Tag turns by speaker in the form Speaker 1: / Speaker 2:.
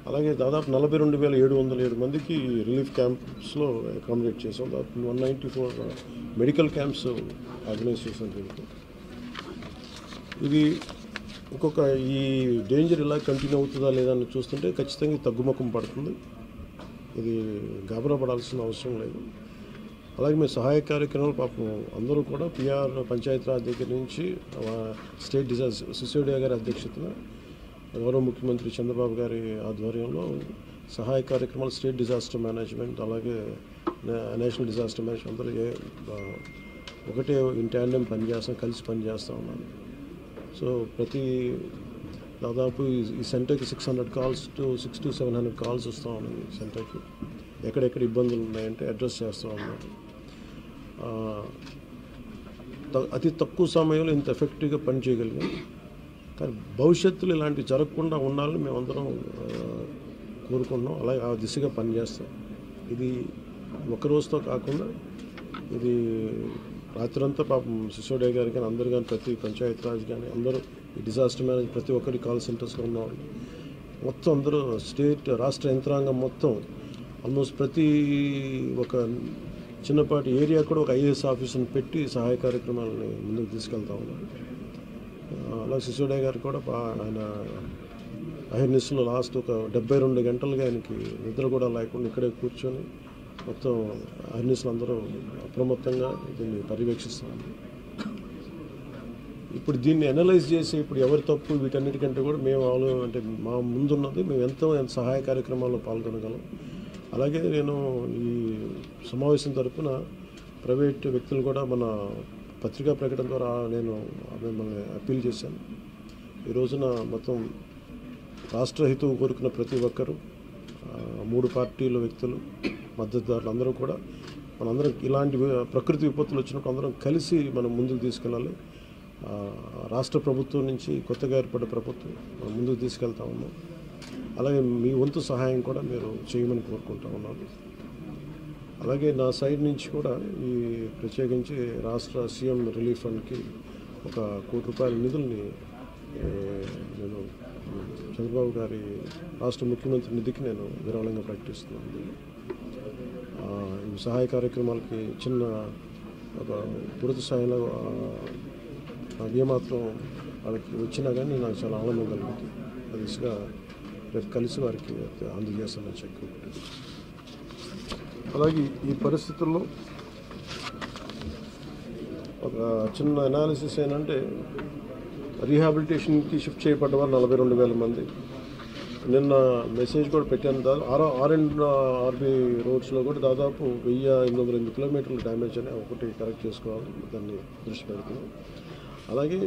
Speaker 1: అలాగే దాదాపు 42,707 మందికి రిలీఫ్ క్యాంప్స్లో అకామిడేట్ చేసాం. దాదాపు 194 మెడికల్ క్యాంప్స్ ఆర్గనైజ్ చేసాం దీనికి. ఇది ఇంకొక ఈ డేంజర్ ఇలా కంటిన్యూ అవుతుందా లేదా అని చూస్తుంటే ఖచ్చితంగా తగ్గుముఖం పడుతుంది. ఇది గాబరా పడాల్సిన అవసరం లేదు. అలాగే మేము సహాయ కార్యక్రమాలు పాపం అందరూ కూడా పిఆర్ పంచాయతీరాజ్ దగ్గర నుంచి స్టేట్ డిజాస్టర్ సిసోడియా గారి అధ్యక్షతన గౌరవ ముఖ్యమంత్రి చంద్రబాబు గారి ఆధ్వర్యంలో సహాయ కార్యక్రమాలు స్టేట్ డిజాస్టర్ మేనేజ్మెంట్ అలాగే నేషనల్ డిజాస్టర్ మేనేజ్మెంట్ అందరూ ఒకటే ఇన్ ట్యాండెం పనిచేస్తాం, కలిసి పనిచేస్తూ ఉన్నాను. సో దాదాపు ఈ సెంటర్కి 600 calls to 700 calls వస్తూ ఉన్నాయి. ఈ సెంటర్కి ఎక్కడెక్కడ ఇబ్బందులు ఉన్నాయంటే అడ్రస్ చేస్తూ ఉన్నారు. అతి తక్కువ సమయంలో ఇంత ఎఫెక్టివ్గా పనిచేయగలిగాం. కానీ భవిష్యత్తులో ఇలాంటివి జరగకుండా ఉండాలని మేమందరం కోరుకుంటున్నాం. అలాగే ఆ దిశగా పనిచేస్తాం. ఇది ఒక రోజుతో కాకుండా ఇది రాత్రంతా పాపం సిసోడియా గారు కానీ అందరు కానీ ప్రతి పంచాయతీరాజ్ కానీ అందరూ ఈ డిజాస్టర్ మేనేజ్ ప్రతి ఒక్కరి కాల్ సెంటర్స్లో ఉన్నవాళ్ళు మొత్తం అందరూ రాష్ట్ర యంత్రాంగం మొత్తం ఆల్మోస్ట్ ప్రతి ఒక చిన్నపాటి ఏరియా కూడా ఒక ఐఏఎస్ ఆఫీసర్ని పెట్టి సహాయ కార్యక్రమాలని ముందుకు తీసుకెళ్తా ఉన్నారు. అలా సిసోడియా గారు కూడా ఆయన అహర్నిస్లో లాస్ట్ ఒక 72 గంటలుగా ఆయనకి నిద్ర కూడా లేకుండా ఇక్కడే కూర్చొని మొత్తం అహర్నిస్లు అందరూ అప్రమత్తంగా దీన్ని పర్యవేక్షిస్తాం. ఇప్పుడు దీన్ని అనలైజ్ చేసి ఇప్పుడు ఎవరి తప్పు వీటన్నిటికంటే కూడా మేము అంటే మా ముందున్నది మేము ఎంత సహాయ కార్యక్రమాల్లో పాల్గొనగలం. అలాగే నేను ఈ సమావేశం తరఫున ప్రైవేట్ వ్యక్తులు కూడా మన పత్రికా ప్రకటన ద్వారా నేను మిమ్మల్ని అప్పీల్ చేశాను. ఈ రోజున మొత్తం రాష్ట్ర హితువు కోరుకున్న ప్రతి ఒక్కరూ 3 పార్టీల వ్యక్తులు మద్దతుదారులు అందరూ కూడా మనందరం ఇలాంటి ప్రకృతి విపత్తులు వచ్చినప్పుడు అందరం కలిసి మనం ముందుకు తీసుకెళ్ళాలి. రాష్ట్ర ప్రభుత్వం నుంచి కొత్తగా ఏర్పడ్డ ప్రభుత్వం మనం ముందుకు తీసుకెళ్తా ఉన్నాం. అలాగే మీ వంతు సహాయం కూడా మీరు చేయమని కోరుకుంటా ఉన్నాను. అలాగే నా సైడ్ నుంచి కూడా ఈ ప్రత్యేకించి రాష్ట్ర సీఎం రిలీఫ్ ఫండ్కి ఒక ₹1 కోటి నిధుల్ని నేను చంద్రబాబు గారి రాష్ట్ర ముఖ్యమంత్రి నిధికి నేను విరాళంగా ప్రకటిస్తున్నాను. ఈ సహాయ కార్యక్రమాలకి చిన్న ఒక పూర్తి స్థాయిలో ఏమాత్రం వాళ్ళకి వచ్చినా కానీ నాకు చాలా ఆనందం కలుగుతుంది. ఆ దిశగా రేపు కలిసి వారికి అందజేస్తానని చెప్పి అలాగే ఈ పరిస్థితుల్లో ఒక చిన్న అనాలిసిస్ ఏంటంటే రీహాబిలిటేషన్కి షిఫ్ట్ చేయబడ్డ వారు 42,000 మంది. నిన్న మెసేజ్ కూడా పెట్టాను. ఆర్బీ రోడ్స్లో కూడా దాదాపు 1,808 కిలోమీటర్లు డ్యామేజ్ అని ఒకటి కరెక్ట్ చేసుకోవాలి, దాన్ని దృష్టి పెడుతున్నాం. అలాగే